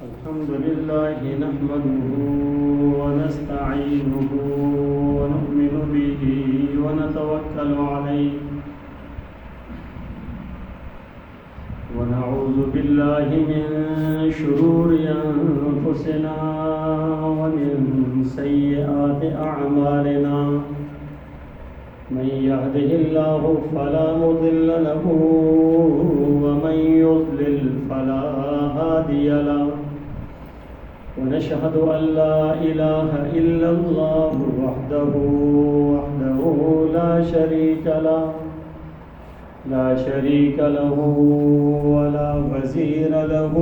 الحمد لله نحمده ونستعينه ونؤمن به ونتوكل عليه ونعوذ بالله من شرور أنفسنا ومن سيئات أعمالنا من يهده الله فلا مضل له ومن يضلل فلا هادي له ونشهد أن لا إله إلا الله وحده لا شريك له ولا وزير له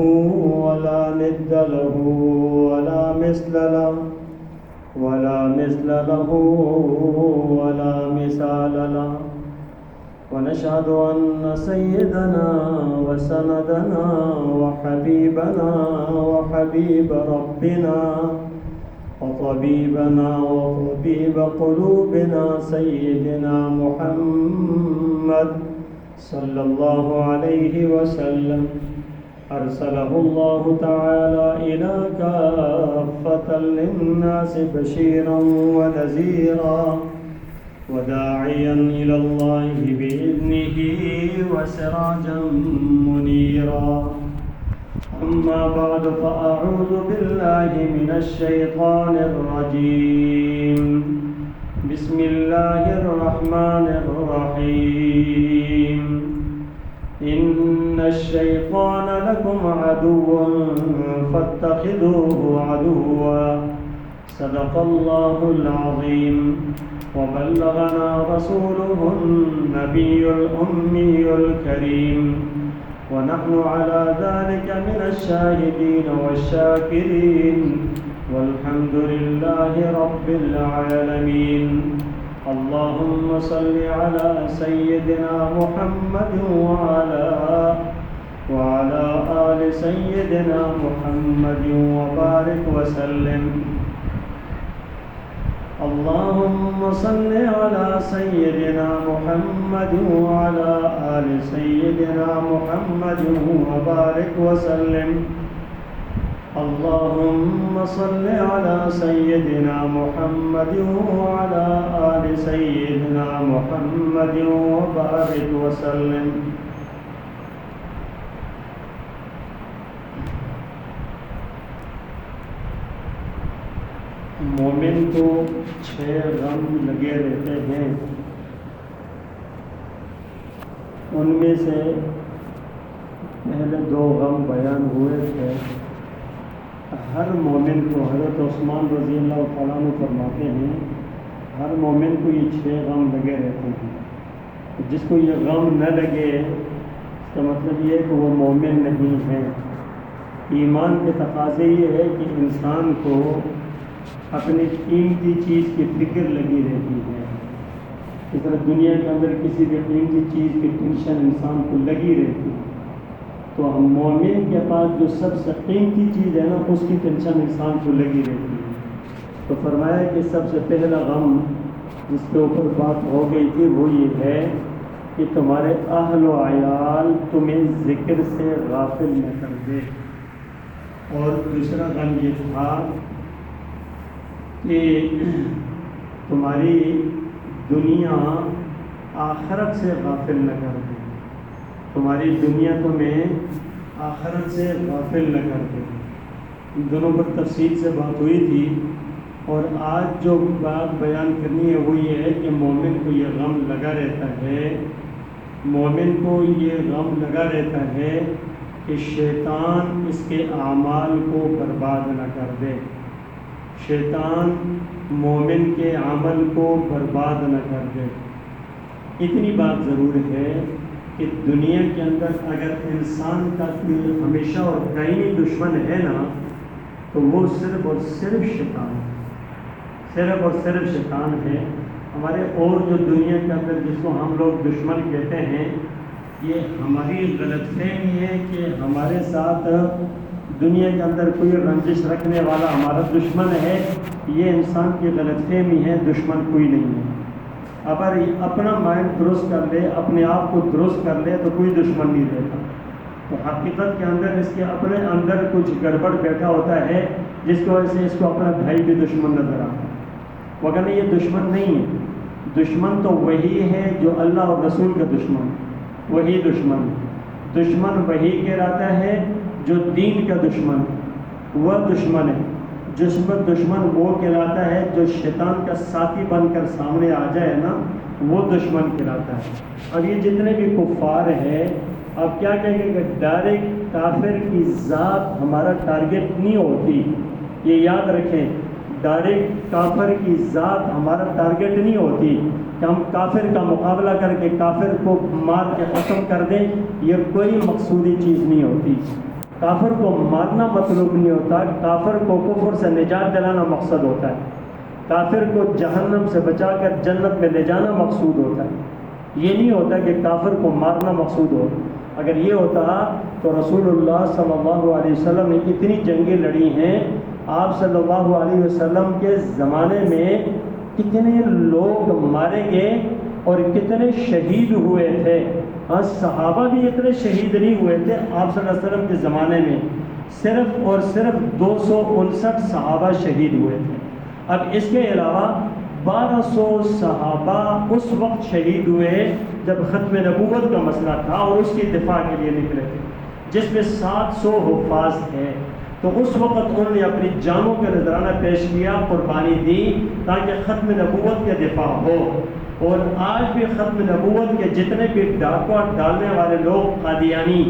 ولا ند له ولا مثل له ولا مثال له ونشهد أن سيدنا وسندنا وحبيبنا وحبيب ربنا وطبيبنا وطبيب قلوبنا سيدنا محمد صلى الله عليه وسلم أرسله الله تعالى إلى كافة للناس بشيرا ونذيرا وداعيا إلى الله بإذنه وسراجا منيرا أما بعد فأعوذ بالله من الشيطان الرجيم بسم الله الرحمن الرحيم إن الشيطان لكم عدو فاتخذوه عدوا صدق الله العظيم وبلغنا رسوله النبي الأمي الكريم ونحن على ذلك من الشاهدين والشاكرين والحمد لله رب العالمين اللهم صل على سيدنا محمد وعلى آل سيدنا محمد وبارك وسلم اللهم صل على سيدنا محمد وعلى آل سيدنا محمد وبارك وسلم اللهم صل على سيدنا محمد وعلى آل سيدنا محمد وبارك وسلم مومن کو 6 غم لگے رہتے ہیں، ان میں سے پہلے 2 غم بیان ہوئے تھے۔ ہر مومن کو حضرت عثمان رضی اللہ تعالیٰ عنہ فرماتے ہیں ہر مومن کو یہ 6 غم لگے رہتے ہیں۔ جس کو یہ غم نہ لگے اس کا مطلب یہ ہے کہ وہ مومن نہیں ہے۔ ایمان کے تقاضے یہ ہے کہ انسان کو اپنی قیمتی چیز کی فکر لگی رہتی ہے۔ اس طرح دنیا کے اندر کسی بھی قیمتی چیز کی ٹینشن انسان کو لگی رہتی ہے، تو ہم مومن کے پاس جو سب سے قیمتی چیز ہے نا اس کی ٹینشن انسان کو لگی رہتی ہے۔ تو فرمایا کہ سب سے پہلا غم جس کے اوپر بات ہو گئی تھی وہ یہ ہے کہ تمہارے اہل و عیال تمہیں ذکر سے غافل نہ کر دے، اور دوسرا غم یہ تھا کہ تمہاری دنیا آخرت سے غافل نہ کر دے، تمہاری دنیا تمہیں آخرت سے غافل نہ کر دے۔ ان دونوں پر تفصیل سے بات ہوئی تھی، اور آج جو بات بیان کرنی ہے وہ یہ ہے کہ مومن کو یہ غم لگا رہتا ہے، مومن کو یہ غم لگا رہتا ہے کہ شیطان اس کے اعمال کو برباد نہ کر دے، شیطان مومن کے عمل کو برباد نہ کر دے۔ اتنی بات ضرور ہے کہ دنیا کے اندر اگر انسان کا کوئی ہمیشہ اور دائمی دشمن ہے نا تو وہ صرف اور صرف شیطان ہے، صرف اور صرف شیطان ہے۔ ہمارے اور جو دنیا کے اندر جس کو ہم لوگ دشمن کہتے ہیں، یہ ہماری غلط فہمی ہے کہ ہمارے ساتھ دنیا کے اندر کوئی رنجش رکھنے والا ہمارا دشمن ہے، یہ انسان کی غلط فہمی ہے، دشمن کوئی نہیں ہے۔ اگر اپنا مائنڈ درست کر لے، اپنے آپ کو درست کر لے تو کوئی دشمن نہیں رہتا۔ تو حقیقت کے اندر اس کے اپنے اندر کچھ گڑبڑ بیٹھا ہوتا ہے، جس کی وجہ سے اس کو اپنا بھائی بھی دشمن نظر آتا ہے، وگرنہ یہ دشمن نہیں ہے۔ دشمن تو وہی ہے جو اللہ اور رسول کا دشمن، وہی دشمن وہی کہلاتا ہے جو دین کا دشمن وہ دشمن ہے۔ دشمن وہ کہلاتا ہے جو شیطان کا ساتھی بن کر سامنے آ جائے نا، وہ دشمن کہلاتا ہے۔ اب یہ جتنے بھی کفار ہیں، اب کیا کہیں گے کہ ڈائریکٹ کافر کی ذات ہمارا ٹارگٹ نہیں ہوتی، یہ یاد رکھیں، ڈائریکٹ کافر کی ذات ہمارا ٹارگٹ نہیں ہوتی کہ ہم کافر کا مقابلہ کر کے کافر کو مار کے ختم کر دیں، یہ کوئی مقصودی چیز نہیں ہوتی۔ کافر کو مارنا مطلوب نہیں ہوتا، کافر کو کفر سے نجات دلانا مقصد ہوتا ہے، کافر کو جہنم سے بچا کر جنت میں لے جانا مقصود ہوتا ہے۔ یہ نہیں ہوتا کہ کافر کو مارنا مقصود ہو۔ اگر یہ ہوتا تو رسول اللہ صلی اللہ علیہ وسلم نے اتنی جنگیں لڑی ہیں، آپ صلی اللہ علیہ وسلم کے زمانے میں کتنے لوگ مارے گئے اور کتنے شہید ہوئے تھے۔ صحابہ بھی اتنے شہید نہیں ہوئے تھے آپ صلی اللہ علیہ وسلم کے زمانے میں، صرف اور صرف 259 صحابہ شہید ہوئے تھے۔ اب اس کے علاوہ 1200 صحابہ اس وقت شہید ہوئے جب ختم نبوت کا مسئلہ تھا اور اس کی دفاع کے لیے نکلے تھے، جس میں 700 حفاظ تھے۔ تو اس وقت انہوں نے اپنی جانوں کا نذرانہ پیش کیا، قربانی دی تاکہ ختم نبوت کے دفاع ہو۔ اور آج بھی ختم نبوت کے جتنے بھی ڈاکہ ڈالنے والے لوگ قادیانی،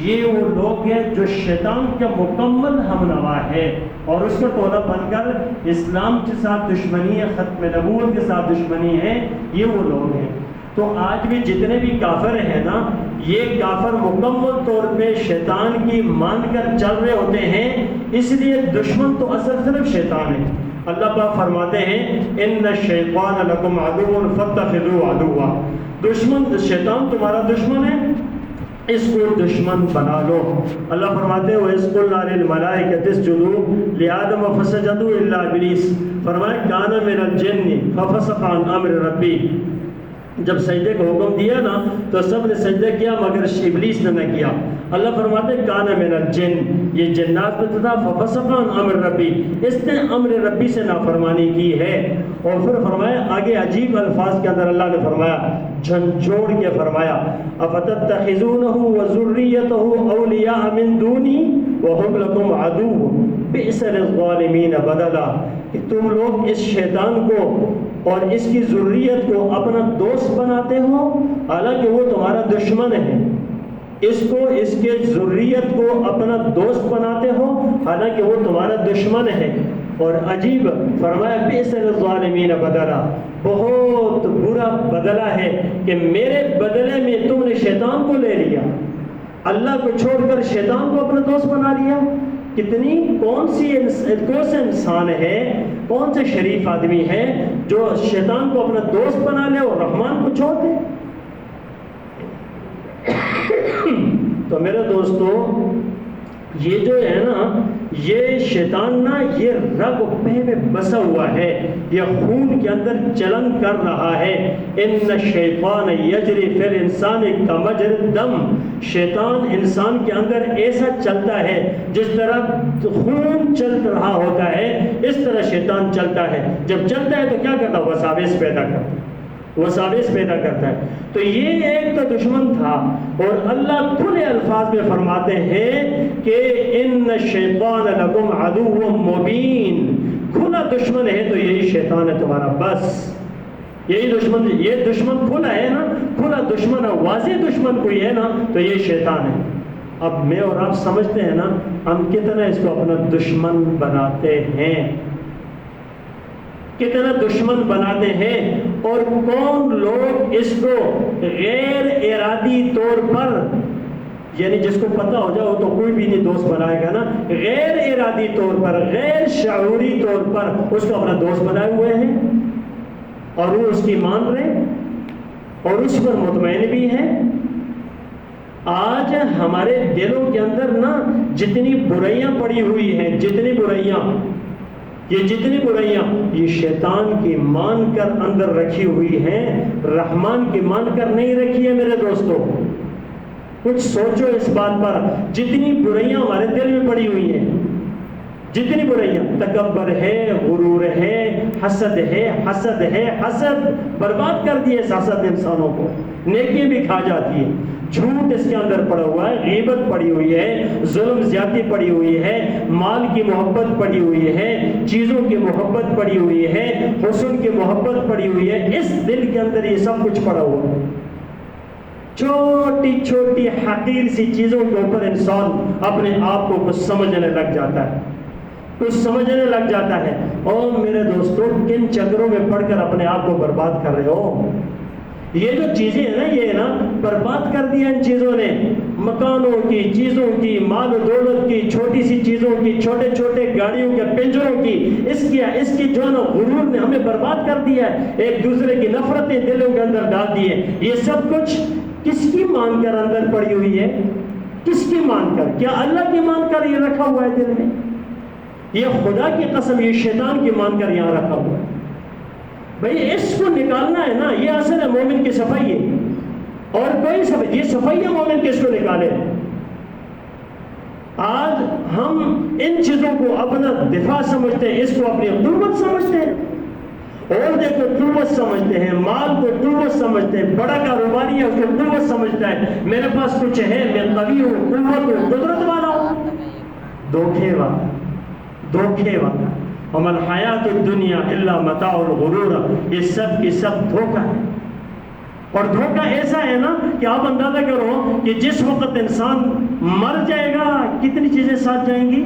یہ وہ لوگ ہیں جو شیطان کے مکمل ہمنوا ہے اور اس کا ٹولہ بن کر اسلام کے ساتھ دشمنی ہے، ختم نبوت کے ساتھ دشمنی ہے، یہ وہ لوگ ہیں۔ تو آج بھی جتنے بھی کافر ہیں نا، یہ کافر مکمل طور پہ شیطان کی مان کر چل رہے ہوتے ہیں، اس لیے دشمن تو اصل صرف شیطان ہے۔ اللہ پاک فرماتے ہیں ان الشیطان لکم عدو فاتخذوه عدوا، دشمن شیطان تمہارا دشمن ہے، اس کو دشمن بنا لو۔ اللہ فرماتے ہیں وَإِذْ قُلْنَا لِلْمَلَائِكَةِ اسْجُدُوا لِآدَمَ فَسَجَدُوا إِلَّا إِبْلِيسَ، فرمایا كَانَ مِنَ الْجِنِّ فَفَسَقَ عَنْ أَمْرِ رَبِّهِ، جب سجدے کا حکم دیا نا تو سب نے سجدہ کیا مگر ابلیس نے نہ کیا۔ اللہ فرماتے ہیں کان من الجن، یہ جنات میں تھا، ففسق عن امر ربی، اس نے امر ربی سے نافرمانی کی ہے۔ اور پھر فرمایا آگے عجیب الفاظ کے اندر اللہ نے فرمایا، جھنجھوڑ کے فرمایا افتتخذونہ وذریتہ اولیاء من دونی وهم لکم عدو بئس للظالمین بدلا، کہ تم لوگ اس شیطان کو اور اس کی ذریت کو اپنا دوست بناتے ہو، حالانکہ وہ تمہارا دشمن ہے۔ اس کو، اس کے ذریت کو اپنا دوست بناتے ہو، حالانکہ وہ تمہارا دشمن ہے۔ اور عجیب فرمایا بئس للظالمین بدلا، بہت برا بدلہ ہے کہ میرے بدلے میں تم نے شیطان کو لے لیا، اللہ کو چھوڑ کر شیطان کو اپنا دوست بنا لیا۔ کتنی کون سے انسان ہے، کون سے شریف آدمی ہے جو شیطان کو اپنا دوست بنا لے اور رحمان کو چھوڑ دے؟ تو میرے دوستو، یہ جو ہے نا، یہ شیطان نا، یہ رگ و پہ میں بسا ہوا ہے، یہ خون کے اندر چلن کر رہا ہے۔ ان الشیطان یجری فی الانسان کمجری الدم، شیطان انسان کے اندر ایسا چلتا ہے جس طرح خون چل رہا ہوتا ہے، اس طرح شیطان چلتا ہے۔ جب چلتا ہے تو کیا کرتا ہے؟ وساوس پیدا کرتا ہے، وساوس پیدا کرتا ہے۔ تو یہ ایک تو دشمن تھا، اور اللہ کھلے الفاظ میں فرماتے ہیں کہ ان الشیطان لکم عدو مبین، کھلا دشمن ہے تو یہی شیطان ہے تمہارا، بس یہی دشمن، یہ دشمن کھلا ہے نا، کھلا دشمن ہے، واضح دشمن کوئی ہے نا تو یہ شیطان ہے۔ اب میں اور آپ سمجھتے ہیں نا ہم کتنا اس کو اپنا دشمن بناتے ہیں، کتنا دشمن بناتے ہیں، اور کون لوگ اس کو غیر ارادی طور پر، یعنی جس کو پتہ ہو جائے وہ تو کوئی بھی نہیں دوست بنائے گا نا، غیر ارادی طور پر، غیر شعوری طور پر اس کو اپنا دوست بنائے ہوئے ہیں، اور وہ اس کی مان رہے اور اس پر مطمئن بھی ہیں۔ آج ہمارے دلوں کے اندر نا جتنی برائیاں پڑی ہوئی ہیں، جتنی برائیاں، یہ شیطان کی مان کر اندر رکھی ہوئی ہیں، رحمان کی مان کر نہیں رکھی ہے میرے دوستوں۔ کچھ سوچو اس بات پر، جتنی برائیاں ہمارے دل میں پڑی ہوئی ہیں، جتنی برائیاں، تکبر ہے، غرور ہے، حسد ہے، حسد برباد کر دیے اس حسد انسانوں کو، نیکی بھی کھا جاتی ہے، جھوٹ اس کے اندر پڑا ہوا ہے، غیبت پڑی ہوئی ہے، ظلم زیادتی پڑی ہوئی ہے، مال کی محبت پڑی ہوئی ہے، چیزوں کی محبت پڑی ہوئی ہے، حسن کی محبت پڑی ہوئی ہے، اس دل کے اندر یہ سب کچھ پڑا ہوا ہے۔ چھوٹی چھوٹی حقیر سی چیزوں کے اوپر انسان اپنے آپ کو کچھ سمجھنے لگ جاتا ہے، کچھ سمجھنے لگ جاتا ہے۔ اور میرے دوستوں، کن چکروں میں پڑھ کر اپنے آپ کو برباد کر رہے ہو؟ یہ جو چیزیں ہیں نا، یہ نا برباد کر دیا ان چیزوں نے، مکانوں کی، چیزوں کی، مال و دولت کی، چھوٹی سی چیزوں کی، چھوٹے چھوٹے گاڑیوں کے پنجروں کی، اس کی جو ہے نا غرور نے ہمیں برباد کر دیا ہے، ایک دوسرے کی نفرتیں دلوں کے اندر ڈال دی ہے۔ یہ سب کچھ کس کی مان کر اندر پڑی ہوئی ہے؟ کس کی مان کر؟ کیا اللہ کی مان کر یہ رکھا ہوا ہے دل میں؟ یہ خدا کی قسم، یہ شیطان کی مان کر یہاں رکھا ہوا ہے۔ بھئی اس کو نکالنا ہے نا، یہ اصل ہے مومن کی صفائی ہے، اور کوئی صفائی، یہ صفائی ہے مومن کی، اس کو نکالے۔ آج ہم ان چیزوں کو اپنا دفاع سمجھتے ہیں، اس کو اپنی قوت سمجھتے ہیں، عہدے کو قوت سمجھتے ہیں، مال کو قوت سمجھتے ہیں، بڑا کاروباری ہے اس کو قوت سمجھتا ہے، میرے پاس کچھ ہے، میں قوی ہوں، قوت ہوں، قدرت والا ہوں۔ دھوکے والا وَمَا الْحَيَاةُ الدُّنْيَا إِلَّا مَتَاعُ الْغُرُورِ، یہ سب کی سب دھوکہ ہے۔ اور دھوکہ ایسا ہے نا کہ آپ اندازہ کرو کہ جس وقت انسان مر جائے گا کتنی چیزیں ساتھ جائیں گی،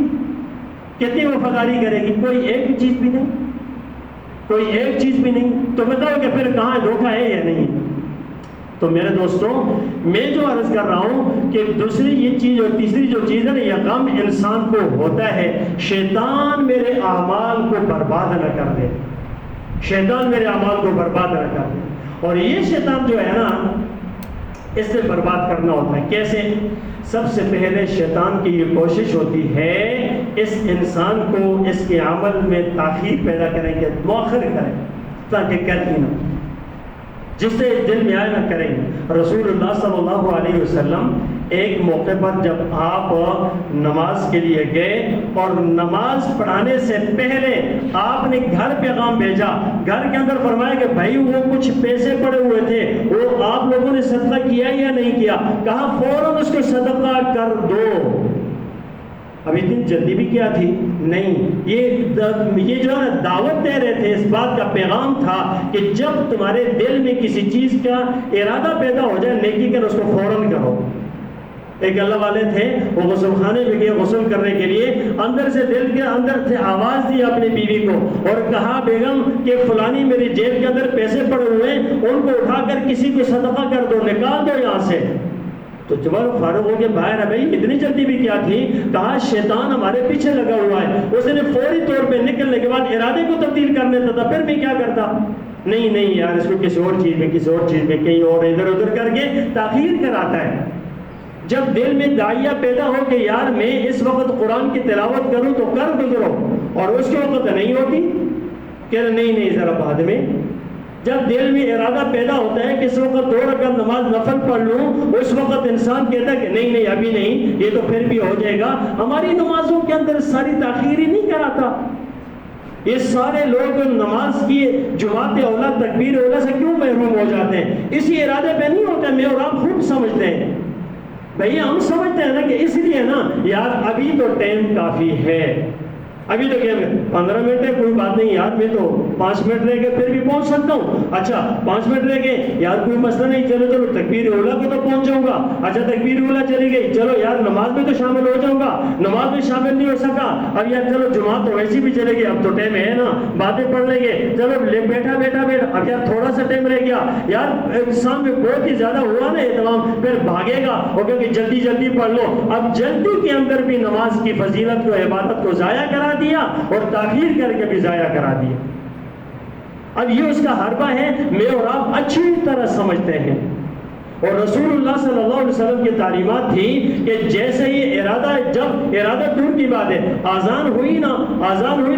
کتنی وفاداری کرے گی؟ کوئی ایک چیز بھی نہیں، کوئی ایک چیز بھی نہیں۔ تو بتاؤ کہ پھر کہاں دھوکہ ہے یا نہیں؟ تو میرے دوستوں، میں جو عرض کر رہا ہوں کہ دوسری یہ چیز اور تیسری جو چیز ہے نا، یہ غم انسان کو ہوتا ہے، شیطان میرے اعمال کو برباد نہ کر دے، شیطان میرے اعمال کو برباد نہ کر دے۔ اور یہ شیطان جو ہے نا، اس سے برباد کرنا ہوتا ہے کیسے؟ سب سے پہلے شیطان کی یہ کوشش ہوتی ہے اس انسان کو اس کے عمل میں تاخیر پیدا کریں گے، مؤخر کریں تاکہ کر ہی نہ، جس سے دل میں آئے نہ کریں۔ رسول اللہ صلی اللہ علیہ وسلم ایک موقع پر جب آپ نماز کے لیے گئے اور نماز پڑھانے سے پہلے آپ نے گھر پیغام بھیجا، گھر کے اندر فرمایا کہ بھائی وہ کچھ پیسے پڑے ہوئے تھے، وہ آپ لوگوں نے صدقہ کیا یا نہیں کیا؟ کہا فوراً اس کو صدقہ کر دو۔ اب اتنی جلدی بھی کیا تھی؟ نہیں، یہ جو ہے دعوت دے رہے تھے، اس بات کا پیغام تھا کہ جب تمہارے دل میں کسی چیز کا ارادہ پیدا ہو جائے نیکی کر، اس کو فوراً کرو۔ ایک اللہ والے تھے، وہ غسل خانے میں گئے غسل کرنے کے لیے، اندر سے دل کے اندر سے آواز دی اپنی بیوی کو اور کہا بیگم کہ فلانی میری جیب کے اندر پیسے پڑے ہوئے ہیں، ان کو اٹھا کر کسی کو صدقہ کر دو، نکال دو یہاں سے۔ تو جب فارغ ہو کے باہر ہے، بھائی اتنی جلدی بھی کیا تھی؟ کہا شیطان ہمارے پیچھے لگا ہوا ہے، اس نے فوری طور پہ نکلنے کے بعد ارادے کو تبدیل کر لیتا تھا، پھر میں کیا کرتا؟ نہیں یار، اس کو کسی اور چیز میں کہیں اور ادھر ادھر کر کے تاخیر کراتا ہے۔ جب دل میں داعیہ پیدا ہو کہ یار میں اس وقت قرآن کی تلاوت کروں تو کر گزرو، اور اس کے وقت نہیں ہوتی کہ نہیں ذرا بعد میں۔ جب دل میں ارادہ پیدا ہوتا ہے کہ اس وقت 2 رکعت نماز نفل پڑھ لوں، اس وقت انسان کہتا ہے کہ نہیں ابھی نہیں، یہ تو پھر بھی ہو جائے گا۔ ہماری نمازوں کے اندر ساری تاخیر ہی نہیں کراتا۔ یہ سارے لوگ نماز کی جماعت اولا تکبیر اولا سے کیوں محروم ہو جاتے ہیں؟ اسی ارادے پہ نہیں ہوتا۔ میں اور آپ خوب سمجھتے ہیں بھئی، ہم سمجھتے ہیں نا کہ اس لیے نا یار ابھی تو ٹائم کافی ہے، ابھی تو کیا 15 منٹ ہے، کوئی بات نہیں یار، میں تو 5 منٹ رہ گئے پھر بھی پہنچ سکتا ہوں۔ اچھا 5 منٹ رہ گئے یار، کوئی مسئلہ نہیں، چلو تکبیر اولا کو تو پہنچ جاؤں گا۔ اچھا تکبیر اولا چلی گئی، چلو یار نماز میں تو شامل ہو جاؤں گا، نماز میں شامل نہیں ہو سکا، اب یار چلو جماعت تو ویسی بھی چلے گی، اب تو ٹائم ہے نا، باتیں پڑھ لیں گے، چلو بیٹھا اب یار تھوڑا سا ٹائم رہ گیا، یار انسان میں بہت ہی زیادہ ہوا نا اہتمام، پھر بھاگے گا وہ کہ جلدی پڑھ لو۔ اب جلدی کے اندر بھی نماز کی فضیلت کو، عبادت کو ضائع کرا دیا اور تاخیر کر کے بھی ضائع کرا دیا۔ اب یہ اس کا حربہ ہے، میں اور آپ اچھی طرح سمجھتے ہیں۔ اور رسول اللہ صلی اللہ علیہ وسلم کی تعلیمات تھی کہ جیسے ہی جب ارادہ دور کی بات ہے، آزان ہوئی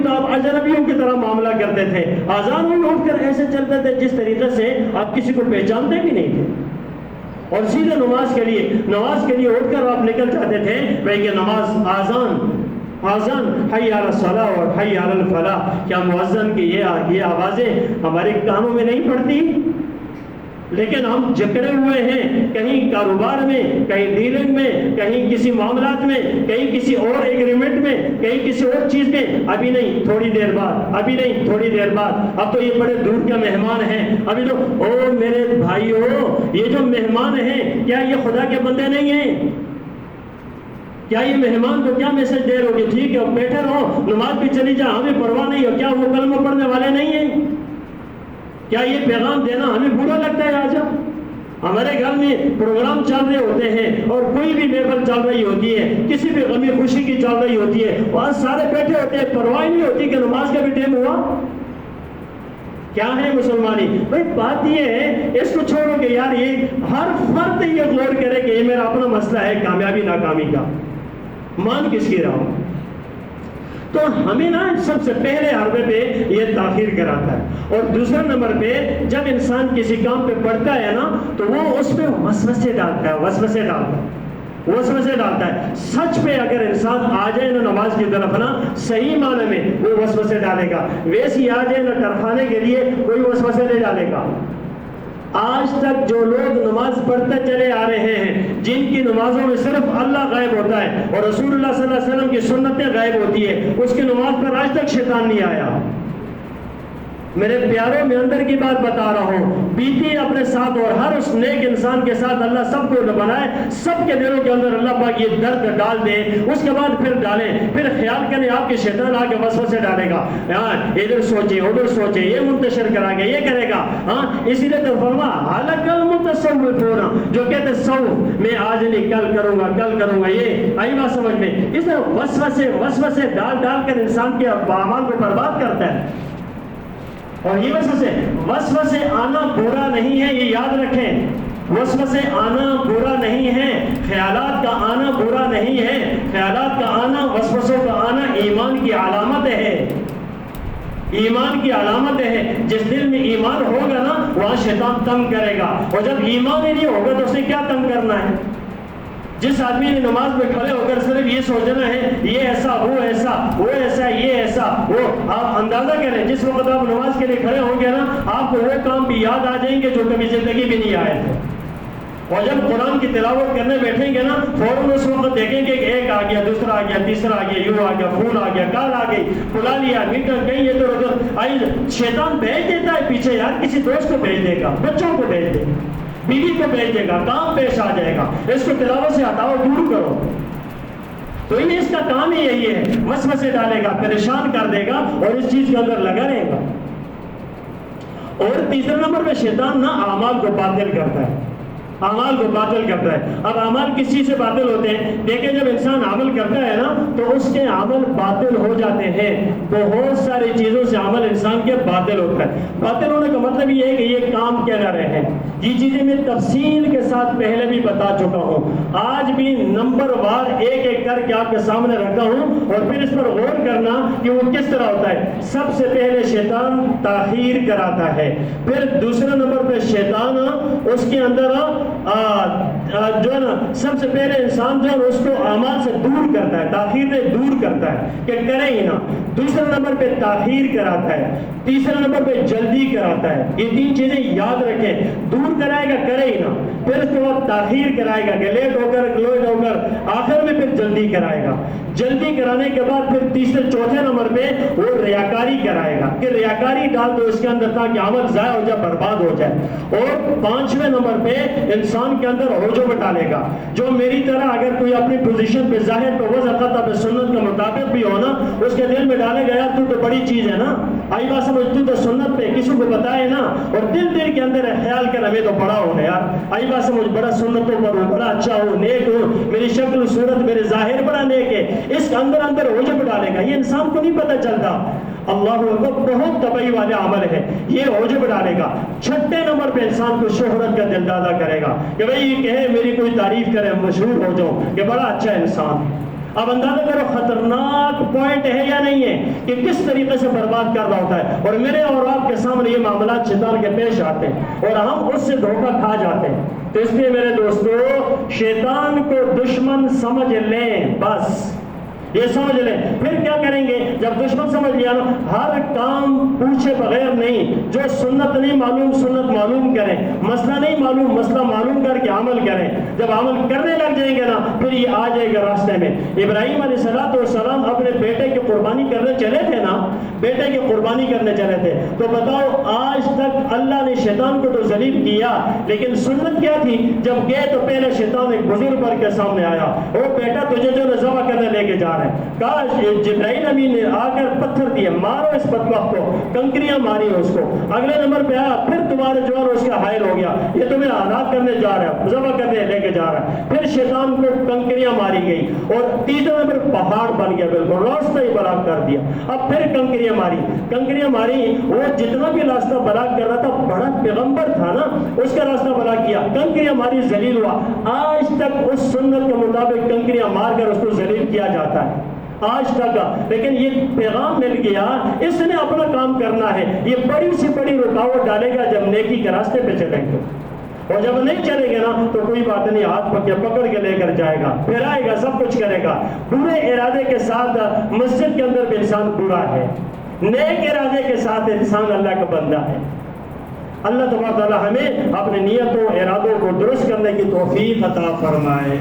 تو آپ اجنبیوں کی طرح معاملہ کرتے تھے، آزان ہوئی اٹھ کر ایسے چلتے تھے جس طریقے سے آپ کسی کو پہچانتے بھی نہیں تھے۔ اور سیدھے نماز کے لیے اٹھ کر آپ نکل جاتے تھے بھائی کہ نماز آزان حی علی الصلاۃ اور حی علی الفلاح. کیا مؤذن کی یہ آوازیں ہمارے کانوں میں نہیں پڑتی؟ لیکن ہم جکڑے ہوئے ہیں کہیں کاروبار میں، کہیں ڈیلنگ میں، کہیں کسی معاملات میں، کہیں کسی اور ایگریمنٹ میں، کہیں کسی اور چیز میں. ابھی نہیں تھوڑی دیر بعد، ابھی نہیں تھوڑی دیر بعد. اب تو یہ بڑے دور کے مہمان ہیں. ابھی تو او میرے بھائیو، یہ جو مہمان ہیں کیا یہ خدا کے بندے نہیں ہیں؟ کیا یہ مہمان کو کیا میسج دے رہو کہ ٹھیک ہے بیٹھے رہو، نماز بھی چلی جا، ہمیں پرواہ نہیں ہو؟ کیا وہ کلمہ پڑھنے والے نہیں ہیں؟ کیا یہ پیغام دینا ہمیں برا لگتا ہے؟ آج ہمارے گھر میں پروگرام چل رہے ہوتے ہیں اور کوئی بھی محفل چل رہی ہوتی ہے، کسی بھی غمی خوشی کی چل رہی ہوتی ہے، وہاں سارے بیٹھے ہوتے ہیں، پرواہ نہیں ہوتی کہ نماز کا بھی ٹائم ہوا. کیا ہے مسلمانی؟ بھائی بات یہ ہے، اس کو چھوڑو کہ یار یہ ہر فرد یہ غور کرے کہ یہ میرا اپنا مسئلہ ہے کامیابی ناکامی کا، مان کس کی رہا ہوں. تو ہمیں نا سب سے پہلے حربے پہ یہ تاخیر کراتا ہے. اور دوسرا نمبر پہ جب انسان کسی کام پہ پڑھتا ہے نا تو وہ اس پہ وسوسے ڈالتا ہے. سچ پہ اگر انسان آ جائے نا نماز کی طرف نا صحیح معنی میں وہ وسوسے ڈالے گا. ویسے آ جائے نا کارخانے کے لیے کوئی وسوسے نہیں ڈالے گا. آج تک جو لوگ نماز پڑھتے چلے آ رہے ہیں، جن کی نمازوں میں صرف اللہ غائب ہوتا ہے اور رسول اللہ صلی اللہ علیہ وسلم کی سنتیں غائب ہوتی ہے، اس کی نماز پر آج تک شیطان نہیں آیا. میرے پیاروں میں اندر کی بات بتا رہا ہوں، بیتی اپنے ساتھ اور ہر اس نیک انسان کے ساتھ اللہ سب کو بنائے، سب کے دلوں کے اندر اللہ پاک یہ درد ڈال دے. اس کے بعد پھر ڈالیں، پھر خیال کریں آپ کے شیطان آ کے وسوسے ڈالے گا، ادھر سوچے ادھر سوچے، یہ منتشر کرا گے، یہ کرے گا. اسی لیے تو فرما حالک المتصوفون، جو کہتے صوف میں آج نہیں کل کروں گا، یہ آئی بات سمجھ میں. اس طرح وسوسے ڈال کر انسان کے اعمال کو برباد کرتا ہے. اور یہ وسوسے آنا برا نہیں ہے، یہ یاد رکھیں. وسوسے آنا برا نہیں ہے، خیالات کا آنا برا نہیں ہے. خیالات کا آنا، وسوسوں کا آنا ایمان کی علامت ہے. ایمان کی علامت ہے. جس دل میں ایمان ہوگا نا وہاں شیطان تنگ کرے گا، اور جب ایمان ہی نہیں ہوگا تو اسے کیا تنگ کرنا ہے؟ جس آدمی نے نماز میں کھڑے ہو کر صرف یہ سوچنا ہے یہ ایسا وہ ایسا وہ ایسا یہ ایسا وہ، آپ اندازہ کریں جس وقت آپ نماز کے لیے کھڑے ہوں گے نا آپ کو وہ کام بھی یاد آ جائیں گے جو کبھی زندگی بھی نہیں آئے تھے. اور جب قرآن کی تلاوت کرنے بیٹھیں گے نا فوراً اس وقت دیکھیں گے کہ ایک آ گیا، دوسرا آ گیا، تیسرا آ گیا، یوں آ گیا، پھول آ گیا، کال آ گئی، بلا لیا، میٹر کہیں ادھر ادھر آئی. شیطان بھیج دیتا ہے پیچھے، یار کسی دوست کو بھیج دے گا، بچوں کو بھیج دے گا، بیوی کو بھیج دے گا، کام پیش آ جائے گا، اس کو تلاوت سے ہٹاؤ، دور کرو. تو یہ اس کا کام ہی یہی ہے، وسوسے ڈالے گا، پریشان کر دے گا اور اس چیز کے اندر لگا رہے گا. اور تیسرے نمبر پہ شیطان نا اعمال کو باطل کرتا ہے. اعمال کو باطل کرتا ہے. اب اعمال کس چیز سے باطل ہوتے ہیں؟ دیکھیں جب انسان عمل کرتا ہے نا تو اس کے عمل باطل ہو جاتے ہیں. بہت ساری چیزوں سے عمل انسان کے باطل ہوتا ہے. باطل ہونے کا مطلب یہ ہے کہ یہ کام کیا نہ رہے. یہ چیزیں میں تفصیل کے ساتھ پہلے بھی بتا چکا ہوں، آج بھی نمبر وار ایک ایک کر کے آپ کے سامنے رکھا ہوں اور پھر اس پر غور کرنا کہ وہ کس طرح ہوتا ہے. سب سے پہلے شیطان تاخیر کراتا ہے. پھر دوسرے نمبر پہ شیطان اس کے اندر جو ہے نا سب سے پہلے انسان جو ہے اس کو اعمال سے دور کرتا ہے، تاخیر سے دور کرتا ہے کہ کرے ہی نہ. دوسرے نمبر پہ تاخیر کراتا ہے. تیسرے نمبر پہ جلدی کراتا ہے. یہ تین چیزیں یاد رکھیں. دور کرائے گا کرے ہی نہ، پھر اس کے بعد تاخیر کرائے گا کہ لیٹ ہو کر آخر میں پھر جلدی کرائے گا. جلدی کرانے کے بعد پھر تیسرے چوتھے نمبر پہ وہ ریاکاری کرائے گا کہ ریاکاری ڈال دو اس کے اندر تاکہ عمل ضائع ہو جائے، برباد ہو جائے. اور پانچویں نمبر پہ انسان کے اندر عجب ڈالے گا. جو میری طرح اگر کوئی اپنی پوزیشن پہ ظاہر پہ وضع قطع پہ سنت کے مطابق بھی ہونا اس کے دل میں ڈالے گا یار تو بڑی چیز ہے نا، آئی بات سمجھ، تو سنت پہ کسی کو بتائے نا اور دل کے اندر خیال کر ہمیں تو بڑا ہونا یار، آئی بات سمجھ، بڑا سنتوں پر ہوں، بڑا اچھا ہوں، نیک ہوں، میری شکل صورت میرے ظاہر بڑا نیک ہے. اس اندر عجب ڈالے گا. یہ انسان کو نہیں پتہ چلتا. اللہ اکبر بہت طبعی والا عمل ہے، یہ عجب ڈالے گا. چھٹے نمبر پہ انسان کو شہرت کا دل دادا کرے گا کہ بھئی یہ کہے میری کوئی تعریف کرے، مشہور ہو جاؤں کہ بڑا اچھا انسان. اب اندازہ کرو خطرناک پوائنٹ ہے یا نہیں ہے کہ کس طریقے سے برباد کر رہا ہوتا ہے، اور میرے اور آپ کے سامنے یہ معاملات شیطان کے پیش آتے ہیں اور ہم اس سے دھوکہ کھا جاتے ہیں۔ تو اس لیے میرے دوستو، شیطان کو دشمن سمجھ لیں، بس یہ سمجھ لیں۔ پھر کیا کریں گے جب دشمن سمجھ لیا نا؟ ہر کام پوچھے بغیر نہیں، جو سنت نہیں معلوم سنت معلوم کریں، مسئلہ نہیں معلوم مسئلہ معلوم کر کے عمل کریں۔ جب عمل کرنے لگ جائیں گے نا، پھر یہ آ جائے گا راستے میں۔ ابراہیم علیہ السلام اپنے بیٹے کی قربانی کرنے چلے تھے نا، بیٹے کی قربانی کرنے چلے تھے، تو بتاؤ آج تک اللہ نے شیطان کو تو ذلیل کیا، لیکن سنت کیا تھی؟ جب گئے تو پہلے شیطان ایک بزرگ پر کے سامنے آیا، او بیٹا تجھے جو ذبح کرنے لے کے جا رہے ہیں، کاش جبرائیل امین نے آ کر پتھر دیے، مارو اس بدبخت کو، کنکریاں ماری اس کو۔ اگلے نمبر پہ آیا، پھر تمہارے جو ہے اس کا حائل ہو گیا، یہ تمہیں ہلاک کرنے جا رہا ہے، ذبح کرنے لے کے جا رہا ہے۔ پھر شیطان کو کنکریاں ماری گئی، اور تیسرے نمبر پہاڑ بن گیا، بالکل راستہ ہی بلاک کر دیا۔ اب پھر کنکریاں ماری، وہ جتنا بھی راستہ بلاک کر رہا تھا، بڑا پیغمبر تھا نا، اس کا راستہ بلاک کیا، کنکریاں ماری، ذلیل ہوا۔ آج تک اس سنت کے مطابق کنکریاں مار کر اس کو ذلیل کیا جاتا ہے، آج تک۔ لیکن یہ پیغام مل گیا، اس نے اپنا کام کرنا ہے، یہ بڑی سے بڑی رکاوٹ ڈالے گا جب نیکی کے راستے پہ چلیں گے، اور جب نہیں چلے گا نا تو کوئی بات نہیں، ہاتھ پکڑ کے لے کر جائے گا، پھرائے گا، سب کچھ کرے گا۔ برے ارادے کے ساتھ مسجد کے اندر بھی انسان برا ہے، نیک ارادے کے ساتھ انسان اللہ کا بندہ ہے۔ اللہ تبارک و تعالی ہمیں اپنے نیتوں ارادوں کو درست کرنے کی توفیق عطا فرمائے۔